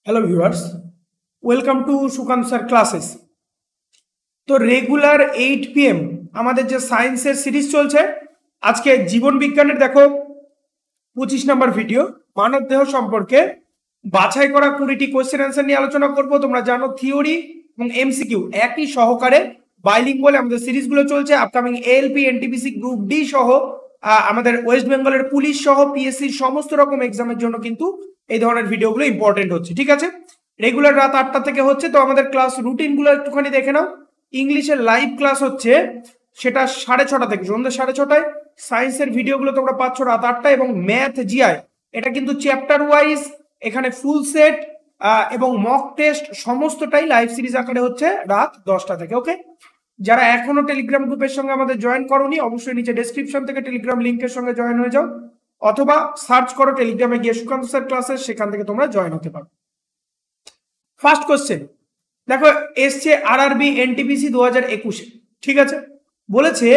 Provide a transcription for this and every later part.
Hello viewers, welcome to Sukanta sir classes. তো regular 8 PM আমাদের যে সায়েন্সের সিরিজ চলছে, আজকে জীবন বিজ্ঞানের দেখো 25 নম্বর ভিডিও, মানব দেহ সম্পর্কে বাছাই করা 20টি কোয়েশ্চেন অ্যান্সার নিয়ে আলোচনা করব। তোমরা জানো থিওরি এবং এমসিকিউ একই সহকারে বাইলিঙ্গুয়াল আমাদের সিরিজগুলো চলছে। Upcoming ALP, NTPC, group D সহ আমাদের ওয়েস্ট বেঙ্গলের পুলিশ সহ পিএসসির সমস্ত রকম এক্সামের জন্য কিন্তু এই ধরনের ভিডিওগুলো ইম্পর্টেন্ট হচ্ছে। ঠিক আছে, রেগুলার রাত 8টা থেকে হচ্ছে। তো আমাদের ক্লাস রুটিনগুলো একটুখানি দেখে নাও। ইংলিশের লাইভ ক্লাস হচ্ছে সেটা 6:30 থেকে, সন্ধ্যে 6:30টায়। সায়েন্সের ভিডিওগুলো তোমরা পাচ্ছ রাত 8টায়, এবং ম্যাথ জিআই এটা কিন্তু চ্যাপ্টার ওয়াইজ, এখানে ফুল সেট এবং মক টেস্ট সমস্তটাই লাইভ সিরিজ আকারে হচ্ছে রাত 10টা থেকে। ওকে, যারা এখনো টেলিগ্রাম গ্রুপের সঙ্গে আমাদের জয়েন করোনি, অবশ্যই নিচে ডেসক্রিপশন থেকে টেলিগ্রাম লিংকের সঙ্গে জয়েন হয়ে যাও, অথবা সার্চ করো টেলিগ্রামে গিয়ে সুকান্ত স্যার ক্লাসেস, সেখান থেকে তোমরা জয়েন হতে পারো। ফার্স্ট কোশ্চেন দেখো এসছে আরআরবি এনটিপিসি 2021-এ। ঠিক আছে, বলেছে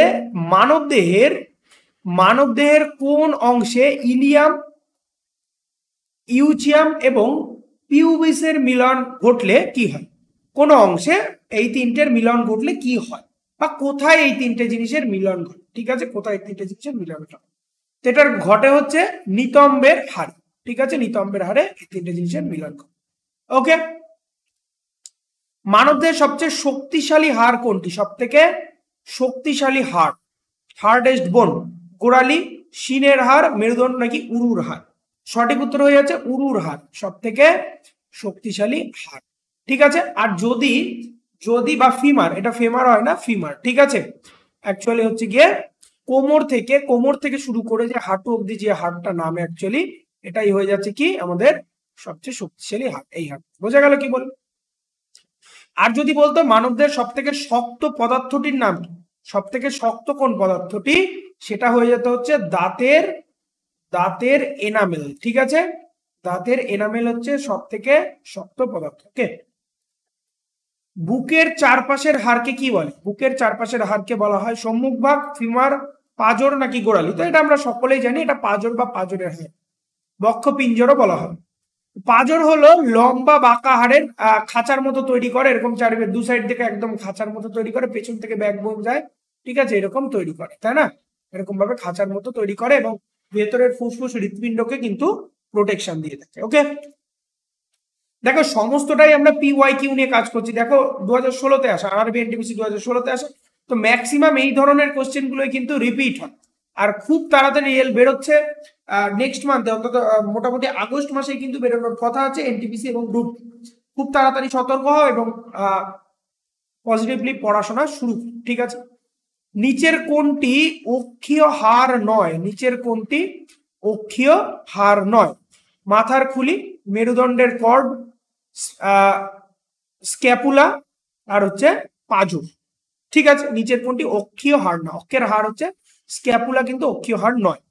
মানবদেহের কোন অংশে ইলিয়াম, ইউচিয়াম এবং পিউবিসের মিলন ঘটলে কি হয়? কোন অংশে এই তিনটের মিলন ঘটলে কি হয়, বা কোথায় এই তিনটে জিনিসের মিলন ঘটে? ঠিক আছে, কোথায় এই তিনটে জিনিসের মিলন ঘটে? এটার ঘটে হচ্ছে নিতম্বের হাড়ে। ঠিক আছে, নিতম্বের হাড়ে এই তিনটে জিনিসের মিলন ঘটে। ওকে, মানবদেহের সবচেয়ে শক্তিশালী হাড় কোনটি? সব থেকে শক্তিশালী হাড়, হার্ডেস্ট বোন, গোড়ালি, শিনের হাড়, মেরুদণ্ড নাকি উরুর হাড়? সঠিক উত্তর হয়ে যাচ্ছে উরুর হাড় সব থেকে শক্তিশালী হাড়। ঠিক আছে, আর যদি যদি বা ফিমার, এটা ফেমার হয় না, ফিমার। ঠিক আছে, অ্যাকচুয়ালি হচ্ছে গিয়ে কোমর থেকে শুরু করে যে হাঁটু অবধি যে হাড়টা নামে, অ্যাকচুয়ালি এটাই হয়ে যাচ্ছে কি আমাদের সবচেয়ে শক্তিশালী হাড়, এই হাড়। বোঝা গেল কি বল? আর যদি বলতো মানবদের সব থেকে শক্ত পদার্থটির নাম কি, সব থেকে শক্ত কোন পদার্থটি, সেটা হয়ে যেত হচ্ছে দাঁতের এনামেল। ঠিক আছে, দাঁতের এনামেল হচ্ছে সব থেকে শক্ত পদার্থ। ওকে, বুকের চারপাশের হাড়কে কি বলে? বুকের চারপাশের হাড়কে বলা হয় সম্মুখ ভাগ, ফিমার, পাঁজর নাকি গোড়ালি? তো এটা আমরা সকলেই জানি, এটা পাঁজর বা পাঁজরের হাড়, বক্ষপিঞ্জরও বলা হয়। পাঁজর হলো লম্বা বাঁকা হাড়ের খাঁচার মতো তৈরি করে, এরকম চারিদিকে দু সাইড থেকে একদম খাঁচার মতো তৈরি করে, পেছন থেকে ব্যাকবোন যায়। ঠিক আছে, এরকম তৈরি করে, তাই না? এরকম ভাবে খাঁচার মতো তৈরি করে, এবং ভেতরের ফুসফুস হৃৎপিণ্ডকে কিন্তু প্রোটেকশন দিয়ে থাকে। ওকে, দেখো সমস্তটাই আমরা PYQ নিয়ে কাজ করছি। দেখো 2016-তে আসা, আরআরবি এনটিপিসি 2016-তে আসা। তো ম্যাক্সিমাম এই ধরনের কোশ্চেন গুলোই কিন্তু রিপিট হয়, আর খুব তাড়াতাড়ি রিয়েল বেরোচ্ছে। নেক্সট মান্থে, অন্তত মোটামুটি আগস্ট মাসে কিন্তু বেরোনোর কথা আছে এনটিপিসি এবং গ্রুপ। খুব তাড়াতাড়ি সতর্ক হও এবং পজিটিভলি পড়াশোনা শুরু। ঠিক আছে, নিচের কোনটি অক্ষীয় হাড় নয়? নিচের কোনটি অক্ষীয় হাড় নয়? মাথার খুলি, মেরুদণ্ডের কর্ড, স্ক্যাপুলা, আর হচ্ছে পাঁজর। ঠিক আছে, নিচের কোনটি অক্ষীয় হাড় না? অক্ষের হাড় হচ্ছে স্ক্যাপুলা, কিন্তু অক্ষীয় হাড় নয়।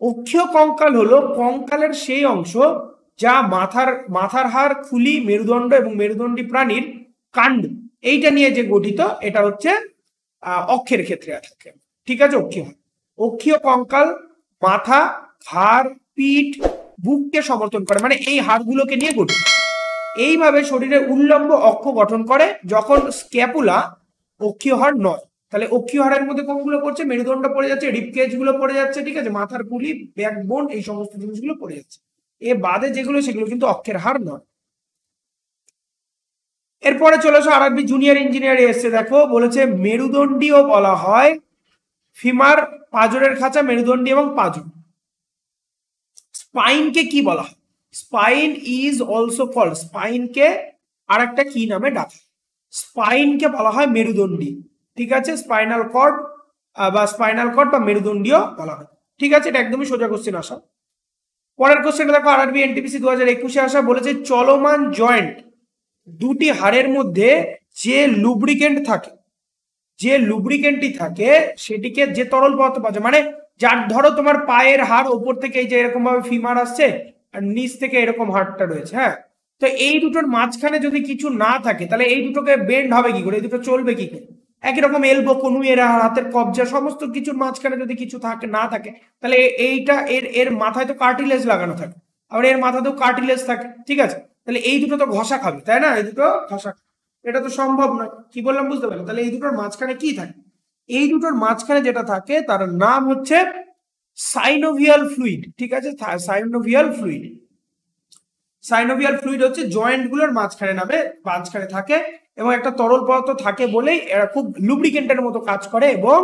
অক্ষীয় কঙ্কাল হলো কঙ্কালের সেই অংশ যা মাথার হাড়, খুলি, মেরুদণ্ড এবং মেরুদণ্ডী প্রাণীর কাণ্ড এইটা নিয়ে যে গঠিত, এটা হচ্ছে অক্ষের ক্ষেত্রে থাকে। ঠিক আছে, অক্ষীয় কঙ্কাল মাথা, হাড়, পিঠ, বুককে সমর্থন করে, মানে এই হাড়গুলোকে নিয়ে গঠিত। এইভাবে শরীরের উল্লম্ব অক্ষ গঠন করে যখন স্ক্যাপুলা অক্ষীয় হাড় নয়। তাহলে অক্ষীয় হাড়ের মধ্যে কোনগুলো পড়ছে? মেরুদণ্ড পড়ে যাচ্ছে, রিবকেজ গুলো পড়ে যাচ্ছে, ঠিক আছে, মাথার খুলি, ব্যাকবোন, এই সমস্ত জিনিসগুলো পড়ে যাচ্ছে। এ বাদে যেগুলো, সেগুলো কিন্তু অক্ষের হাড় নয়। এরপরে চলে আসো আরআরবি জুনিয়র ইঞ্জিনিয়ারে এসছে। দেখো বলেছে মেরুদণ্ডীয় বলা হয় ফিমার, পাঁজরের খাঁচা, মেরুদণ্ডী এবং পাঁজর। স্পাইনকে কি বলা হয়? স্পাইন ইজ অলসো কল্ড, স্পাইনকে আর একটা কি নামে ডাকা? স্পাইনকে বলা হয় মেরুদণ্ডী। ঠিক আছে, স্পাইনাল কর্ড বা মেরুদণ্ডীয় বলা হয়। ঠিক আছে, এটা একদমই সোজা কোশ্চেন আসা। পরের কোশ্চেনটা দেখো আরআরবি এনটিপিসি 2021-এ আসা, বলেছে চলমান জয়েন্ট দুটি হাড়ের মধ্যে যে লুব্রিকেন্টটি থাকে সেটিকে যে তরল পদার্থ পাওয়া যায়, মানে যার ধরো তোমার পায়ের হাড় ওপর থেকে এই যে এরকম ভাবে ফিমার আসছে, আর নিচ থেকে এরকম হাড়টা রয়েছে, হ্যাঁ, তো এই দুটোর মাঝখানে যদি কিছু না থাকে, তাহলে এই দুটোকে বেন্ড হবে কি করে? এই দুটো চলবে কি করে? একই রকম এলবো, কনু, এর হাতের কবজা, সমস্ত কিছুর মাঝখানে যদি কিছু থাকে না থাকে, তাহলে এইটা এর মাথায় তো কার্টিলেজ লাগানো থাকে, আবার এর মাথাতেও কার্টিলেজ থাকে। ঠিক আছে, তাহলে এই দুটো তো ঘষা খাবে, তাই না? এই দুটো ঘষা, এটা তো সম্ভব নয়। কি বললাম বুঝতে পারলাম? তাহলে এই দুটোর মাঝখানে কি থাকে? এই দুটোর মাঝখানে যেটা থাকে তার নাম হচ্ছে সাইনোভিয়াল ফ্লুইড। ঠিক আছে, সাইনোভিয়াল ফ্লুইড। সাইনোভিয়াল ফ্লুইড হচ্ছে জয়েন্ট গুলোর মাঝখানে থাকে এবং একটা তরল পদার্থ থাকে বলেই এরা খুব লুব্রিকেন্টের মতো কাজ করে এবং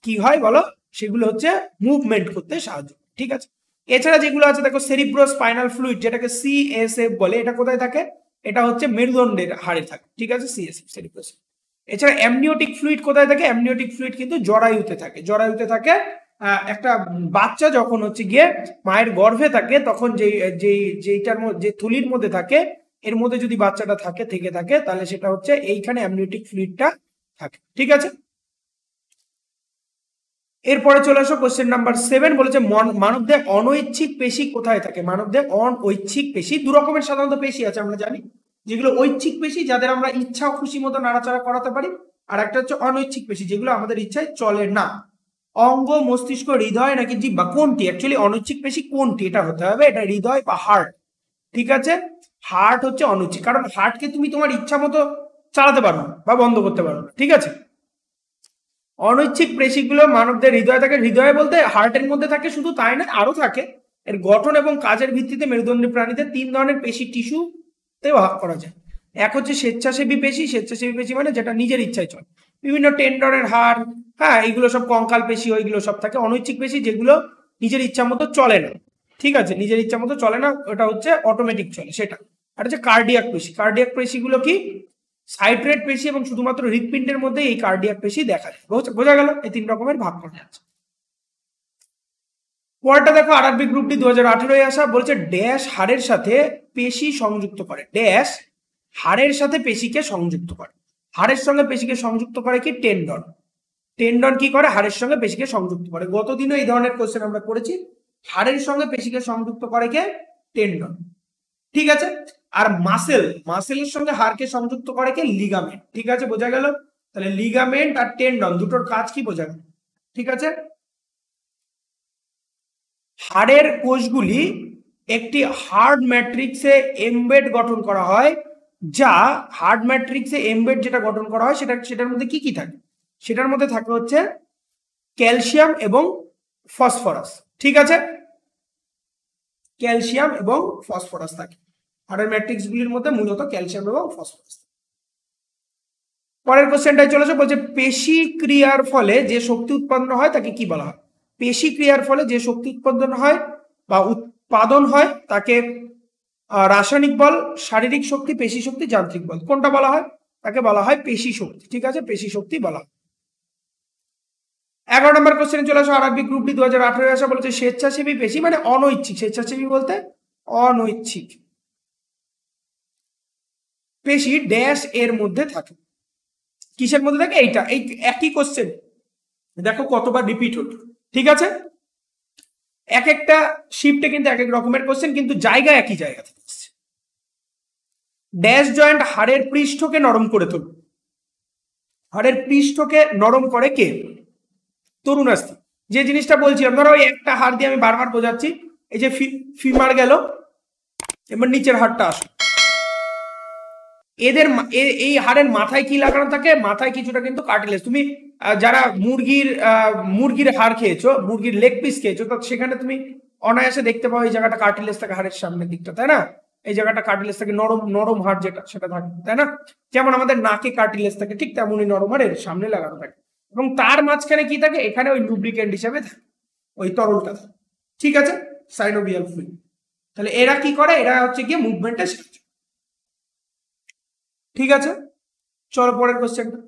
কি হয় বলো, সেগুলো হচ্ছে মুভমেন্ট করতে সাহায্য। ঠিক আছে, এছাড়া যেগুলো আছে দেখো সেরিব্রো স্পাইনাল ফ্লুইড, যেটাকে সিএসএফ বলে, এটা কোথায় থাকে? এটা হচ্ছে মেরুদণ্ডের হাড়ে থাকে। ঠিক আছে, সিএসএফ, সেরিব্রো। এছাড়া অ্যামনিওটিক ফ্লুইড কোথায় থাকে? অ্যামনিওটিক ফ্লুইড কিন্তু জরায়ুতে থাকে। জরায়ুতে থাকে। একটা বাচ্চা যখন হচ্ছে গিয়ে মায়ের গর্ভে থাকে তখন যেইটার যে থলির মধ্যে থাকে, এর মধ্যে যদি বাচ্চাটা থেকে থাকে তাহলে সেটা হচ্ছে এইখানে অ্যামনিওটিক ফ্লুইডটা থাকে। ঠিক আছে, এরপরে চলে আসো কোশ্চেন নাম্বার 7। বলেছে মানবদেহ অনৈচ্ছিক পেশি কোথায় থাকে? মানবদেহ অনৈচ্ছিক পেশি, দু রকমের সাধারণত পেশি আছে আমরা জানি, যেগুলো ঐচ্ছিক পেশি যাদের আমরা ইচ্ছা ও খুশি মতো নাড়াচাড়া করাতে পারি, আর একটা হচ্ছে অনৈচ্ছিক পেশি যেগুলো আমাদের ইচ্ছায় চলে না। অঙ্গ, মস্তিষ্ক, হৃদয় নাকি জিহ্বা, কোনটি? অ্যাকচুয়ালি অনৈচ্ছিক পেশি কোনটি এটা হতে হবে, এটা হৃদয় বা হার্ট। ঠিক আছে, হার্ট হচ্ছে অনৈচ্ছিক, কারণ হার্টকে তুমি তোমার ইচ্ছা মতো চালাতে পারো না বা বন্ধ করতে পারো না। ঠিক আছে, অনৈচ্ছিক পেশিগুলো মানবদের হৃদয়ে থাকে। হৃদয়ে বলতে হার্টের মধ্যে থাকে শুধু তাই না, আরো থাকে। এর গঠন এবং কাজের ভিত্তিতে মেরুদণ্ডী প্রাণীতে 3 ধরনের পেশি টিস্যুতে ভাগ করা যায়। এক হচ্ছে স্বেচ্ছাসেবী পেশি। স্বেচ্ছাসেবী পেশি মানে যেটা নিজের ইচ্ছায় চলে, বিভিন্ন টেন্ডনের হাড়, হ্যাঁ, এইগুলো সব কঙ্কাল পেশি, ওইগুলো সব থাকে। অনৈচ্ছিক পেশি যেগুলো নিজের ইচ্ছা মতো চলে না। ঠিক আছে, নিজের ইচ্ছা মতো চলে না, ওটা হচ্ছে অটোমেটিক চলে সেটা। আর হচ্ছে কার্ডিয়াক পেশি। কার্ডিয়াক পেশিগুলো কি? সাইট্রেট পেশি এবং শুধুমাত্র হৃৎপিণ্ডের মধ্যে এই কার্ডিয়াক পেশি দেখা যায়। বোঝা গেল? এই 3 রকমের ভাগ করা যাচ্ছে। পরেরটা দেখো, আরআরবি গ্রুপ ডি 2018 আসা। বলছে ড্যাশ হাড়ের সাথে পেশি সংযুক্ত করে। ড্যাশ হাড়ের সাথে পেশিকে সংযুক্ত করে। হাড়ের সঙ্গে পেশিকে সংযুক্ত করে কি? টেন্ডন। টেন্ডন কি করে? হাড়ের সঙ্গে পেশিকে সংযুক্ত করে। গতদিনও এই ধরনের কোশ্চেন আমরা করেছি। হাড়ের সঙ্গে পেশিকে সংযুক্ত করে কে? টেন্ডন। ঠিক আছে, আর মাসেলের সঙ্গে হাড়কে সংযুক্ত করে কে? লিগামেন্ট। ঠিক আছে, বোঝা গেল? তাহলে লিগামেন্ট আর টেন্ডন দুটোর কাজ কি বোঝা গেল? ঠিক আছে, হাড়ের কোষগুলি একটি হার্ড ম্যাট্রিক্সে এমবেড গঠন করা হয়, যা হার্ড ম্যাট্রিক্সে এমবেড যেটা গঠন করা হয় সেটার মধ্যে কি কি থাকে? সেটার মধ্যে থাকে হচ্ছে ক্যালসিয়াম এবং ফসফরাস। ঠিক আছে, ক্যালসিয়াম এবং ফসফরাস থাকে হাড়ের ম্যাট্রিক্স গুলির মধ্যে, মূলত ক্যালসিয়াম এবং ফসফরাস। পরের কোশ্চেনটাই চলে আসে। বলছে পেশি ক্রিয়ার ফলে যে শক্তি উৎপন্ন হয় তাকে কি বলা হয়? পেশি ক্রিয়ার ফলে যে শক্তি উৎপন্ন হয় বা উৎপাদন হয় তাকে রাসায়নিক বল, শারীরিক শক্তি, পেশি শক্তি, যান্ত্রিক বল, কোনটা বলা হয়? তাকে বলা হয় পেশি শক্তি। ঠিক আছে, পেশি শক্তি বলা হয়। 11 নম্বর কোশ্চেনে চলে আসো, আরআরবি গ্রুপ ডি 2018 আসা। বলেছে স্বেচ্ছাসেবী পেশি মানে অনৈচ্ছিক। স্বেচ্ছাসেবী বলতে অনৈচ্ছিক পেশি ড্যাশ এর মধ্যে থাকে। কিসের মধ্যে থাকে? এইটা, এই একই কোশ্চেন দেখো কতবার রিপিট হলো। ঠিক আছে, এক একটা শিফটে কিন্তু এক এক রকমের কোশ্চেন, কিন্তু জায়গা একই জায়গা থেকে আসছে। ড্যাশ জয়েন্ট হাড়ের পৃষ্ঠকে নরম করে তোলে। হাড়ের পৃষ্ঠকে নরম করে কে? তরুণাস্থি। যে জিনিসটা বলছিলাম, ধরো ওই একটা হাড় দিয়ে আমি বারবার বোঝাচ্ছি, এই যে ফিমার গেল, এবার নিচের হাড়টা আসো। এদের এই হাড়ের মাথায় কি লাগানো থাকে? মাথায় কিছুটা কিন্তু কার্টিলেজ। তুমি যারা মুরগির হাড় খেয়েছো, মুরগির লেগ পিস খেয়েছো, তো সেখানে তুমি অনায়াসে দেখতে পাও এই জায়গাটা কার্টিলেজ থাকে হাড়ের সামনের দিকটা, তাই না? এই জায়গাটা কার্টিলেজ থাকে, নরম নরম হাড় যেটা সেটা থাকে, তাই না? যেমন আমাদের নাকে কার্টিলেজ থাকে, ঠিক তেমনই নরম হাড়ের সামনে লাগানো থাকে। এবং তার মাঝখানে কি থাকে? এখানে ওই লুব্রিকেন্ট হিসাবে থাকে, ওই তরলটা থাকে। ঠিক আছে, সাইনোভিয়াল ফ্লুইড। তাহলে এরা কি করে? এরা হচ্ছে গিয়ে মুভমেন্টে সাহায্য। ঠিক আছে, চলো পরের কোশ্চেনটা।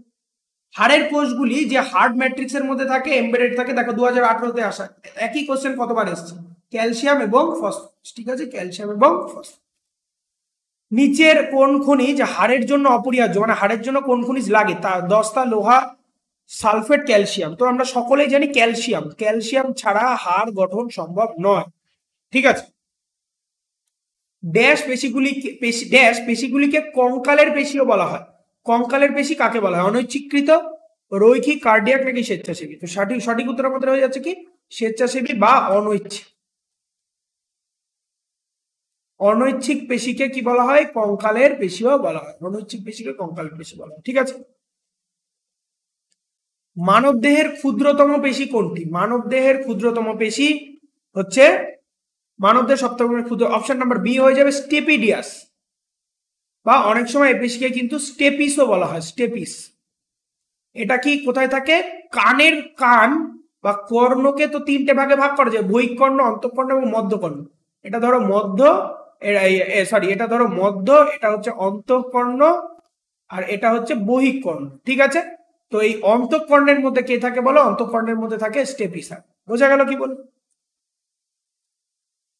হাড়ের কোষগুলি যে হার্ড ম্যাট্রিক্স এর মধ্যে থাকে, এমবেডেড থাকে। দেখো 2018-তে আসা একই কোশ্চেন কতবার এসেছে? ক্যালসিয়াম এবং ফসফরাস। ঠিক আছে, ক্যালসিয়াম এবং ফসফরাস। নিচের কোন খনিজ হাড়ের জন্য অপরিহার্য, মানে হাড়ের জন্য কোন খনিজ লাগে? তা দস্তা, লোহা, সালফেট, ক্যালসিয়াম। তো আমরা সকলেই জানি ক্যালসিয়াম। ক্যালসিয়াম ছাড়া হাড় গঠন সম্ভব নয়। ঠিক আছে, ড্যাশ পেশিগুলিকে কঙ্কালের পেশিও বলা হয়। কঙ্কালের পেশি কাকে বলা হয়? অনৈচ্ছিকৃত, রৈখিক, কার্ডিয়াক নাকি স্বেচ্ছাসেবী? তো সঠিক উত্তর আমাদের হয়ে যাচ্ছে কি? স্বেচ্ছাসেবী বা অনৈচ্ছিক। অনৈচ্ছিক পেশিকে কি বলা হয়? কঙ্কালের পেশিও বলা হয়। অনৈচ্ছিক পেশিকে কঙ্কালের পেশি বলা হয়। ঠিক আছে। মানব দেহের ক্ষুদ্রতম পেশি কোনটি? মানব দেহের ক্ষুদ্রতম পেশি হচ্ছে, মানব দেহের সবথেকে ক্ষুদ্র, অপশন নাম্বার বি হয়ে যাবে স্টেপিডিয়াস, বা অনেক সময় এই পেশিকে কিন্তু স্টেপিসও বলা হয়। স্টেপিস এটা কি কোথায় থাকে? কানের কান বা কর্ণকে তো তিনটে ভাগে ভাগ করা যায়, বহিঃকর্ণ, অন্তঃকর্ণ এবং মধ্যকর্ণ। এটা ধরো মধ্য, এটা ধরো মধ্য, এটা হচ্ছে অন্তঃকর্ণ, আর এটা হচ্ছে বহিঃকর্ণ। ঠিক আছে। তো এই অন্তঃকর্ণের মধ্যে কে থাকে বলো? অন্তঃকর্ণের মধ্যে থাকে স্টেপিসা। বোঝা গেল কি বল?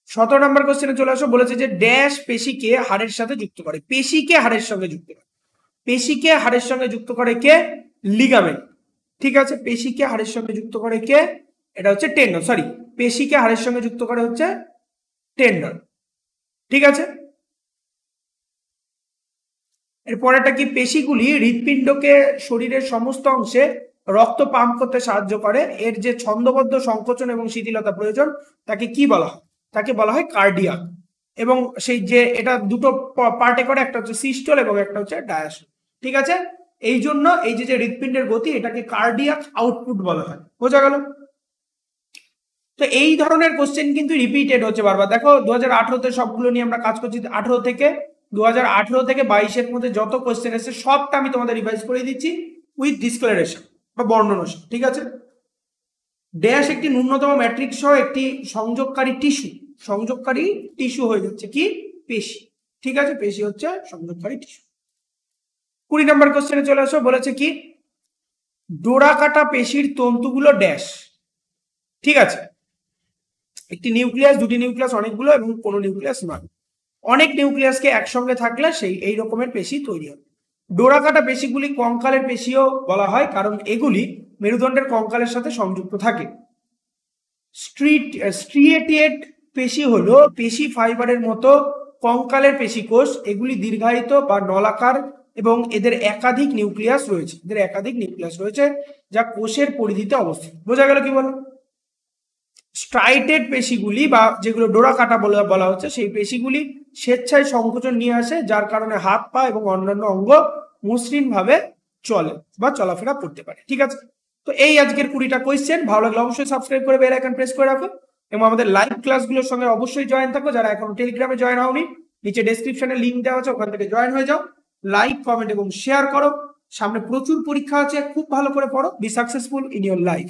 17 নম্বর কোশ্চেনে চলে আসো। বলেছে যে ড্যাশ পেশিকে হাড়ের সাথে যুক্ত করে। পেশিকে হাড়ের সঙ্গে যুক্ত করে, পেশিকে হাড়ের সঙ্গে যুক্ত করে কে? লিগামেন্ট। ঠিক আছে। পেশিকে হাড়ের সঙ্গে যুক্ত করে কে? এটা হচ্ছে টেন্ডন। সরি, পেশিকে হাড়ের সঙ্গে যুক্ত করে হচ্ছে টেন্ডন। ঠিক আছে। এরপরেটা কি? পেশিগুলি হৃৎপিণ্ডকে শরীরের সমস্ত অংশে রক্ত পাম্প করতে সাহায্য করে। এর যে ছন্দবদ্ধ সংকোচন এবং শিথিলতা প্রয়োজন তাকে কি বলা হয়? তাকে বলা হয় কার্ডিয়াক। এবং সেই যে এটা দুটো পার্টে করে, একটা হচ্ছে সিস্টল এবং একটা হচ্ছে ডায়াস্টল। ঠিক আছে। এই জন্য এই যে হৃৎপিণ্ডের গতি, এটাকে কার্ডিয়াক আউটপুট বলা হয়। বোঝা গেল? তো এই ধরনের কোশ্চেন কিন্তু রিপিটেড হচ্ছে বারবার। দেখো 2018-তে সবগুলো নিয়ে আমরা কাজ করছি। 18 থেকে 22-এর মধ্যে যত কোশ্চেন এসেছে সবটা আমি তোমাদের রিভাইজ করে দিচ্ছি উইথ ডিসক্লারেশন বা বর্ণনা। ঠিক আছে। ড্যাশ একটি ন্যূনতম ম্যাট্রিক্স সহ একটি সংযোগকারী টিস্যু। সংযোগকারী টিস্যু হয়ে যাচ্ছে কি? পেশি। ঠিক আছে। পেশি হচ্ছে সংযোগকারী টিস্যু। 20 নম্বর কোশ্চেনে চলে আসো। বলেছে কি? ডোরা কাটা পেশির তন্তুগুলো ড্যাশ। ঠিক আছে। একটি নিউক্লিয়াস, দুটি নিউক্লিয়াস, অনেকগুলো, এবং কোনো নিউক্লিয়াস নয়। অনেক নিউক্লিয়াসকে একসঙ্গে থাকলে সেই এই রকমের পেশি তৈরি হবে। ডোরা কাটা পেশিগুলি কঙ্কালের পেশিও বলা হয়, কারণ এগুলি মেরুদণ্ডের কঙ্কালের সাথে সংযুক্ত থাকে। স্ট্রিয়েটেড পেশি হলো পেশি ফাইবারের মতো কঙ্কালের পেশিকোষ। এগুলি দীর্ঘায়িত বা নলাকার এবং এদের একাধিক নিউক্লিয়াস রয়েছে, যা কোষের পরিধিতে অবস্থিত। বোঝা গেল কি বলো? স্ট্রাইটেড পেশিগুলি বা যেগুলো ডোরা কাটা বলা হচ্ছে, সেই পেশিগুলি স্বেচ্ছায় সংকোচন নিয়ে আসে, যার কারণে হাত পা এবং অন্যান্য অঙ্গ মসৃণ ভাবে চলে বা চলাফেরা করতে পারে। ঠিক আছে। তো এই আজকের 20টা কোয়েশ্চেন। ভালো লাগলে অবশ্যই সাবস্ক্রাইব করে বেল আইকন প্রেস করে রাখো, এবং আমাদের লাইভ ক্লাসগুলোর সঙ্গে অবশ্যই জয়েন থাকো। যারা এখনো টেলিগ্রামে জয়েন হওনি, নিচে ডেসক্রিপশনে লিঙ্ক দেওয়া আছে, ওখান থেকে জয়েন হয়ে যাও। লাইক, কমেন্ট এবং শেয়ার করো। সামনে প্রচুর পরীক্ষা আছে, খুব ভালো করে পড়ো। Be successful in your life.